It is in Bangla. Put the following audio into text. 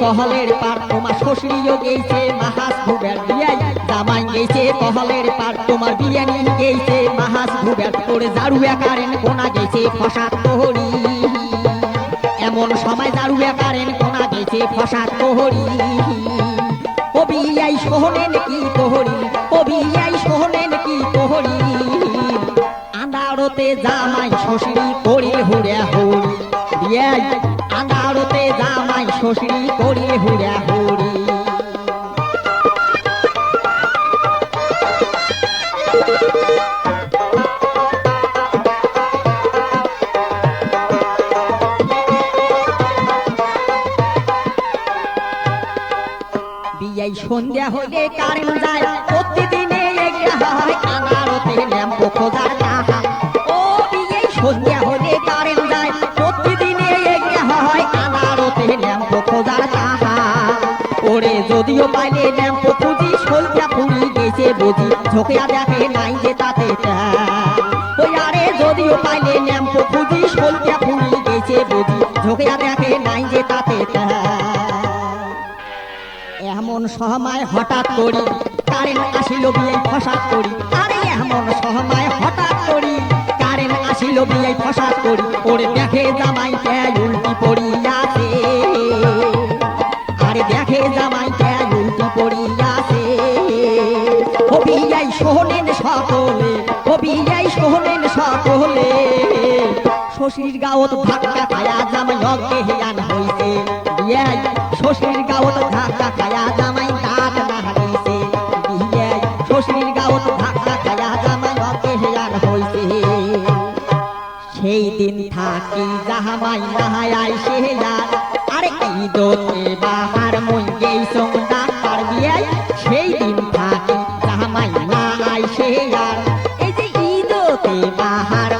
কহলের পার তোমার শ্বশুরিও গেছে মাহাস ভুবের বিয়াই জামাই গেছে কহলের পার তোমার বিরিয়ানি গেছে মাহাস ভুবের করে জারু একারেন কোনা গেছে ফসাদ তোহরি এমন সময় জারু একারেন কোনা গেছে ফসাদ তোহরি ও বিয়াই সোহনেন কি তোহরি ও বিয়াই সোহনেন কি তোহরি আন্দারতে জামাই শ্বশুরি করে হুড়া হুড়ি বিয়াই আন্দারতে জামাই শ্বশুরি করে হুড়া হুড়ি বিয়াই সন্ধ্যা হইলে কারেন্ট যায় প্রতিদিনে একটা হয় আন্দারতে ল্যাম্পো খোঁজার তাহা ও বিয়াই সন্ধ্যা হইলে কারেন্ট যায় প্রতিদিনে একটা হয় আন্দারতে ল্যাম্পো খোঁজার তাহা ওরে যদিও পাইলে ল্যাম্পো খুঁজি সন্ধ্যা ফুরি গেছে বুঝি ঝোঁকিয়া দেখে নাই যে তাতে ওই আরে যদিও পাইলে ল্যাম্পো খুঁজি সন্ধ্যা ফুরি গেছে বুঝি ঝোঁকিয়া দেখে নাই যে তাতে এমন সময় হঠাৎ করি কারেন্ট আসিল বিয়াই ফসাদ করি আরে এমন সময় হঠাৎ করি কারেন্ট আসিল বিয়াই ফসাদ করি ওরে দেখে জামাই কে উল্টি পড়িয়াছে আরে দেখে জামাই কে উল্টি পড়িয়াছে ও বিয়াই সোহনেন সকলে ও বিয়াই সোহনেন সকলে শ্বশুর গাঁৱত ধাক্কা খায়া জামাই অজ্ঞান হইছে বিয়াই শ্বশুর গাঁৱত ধাক্কা খায়া জামাই দাঁত নাহারিছে বিয়াই শ্বশুর গাঁৱত ধাক্কা খায়া জামাই অজ্ঞান হইছে সেই দিন থাকি জামাই নাহাই আইছে আরে এই দোতে বাহার মই গেইছং ডাক্তার বিয়াই সেই দিন থাকি জামাই না আইছে এই যে ঈদতে বাহার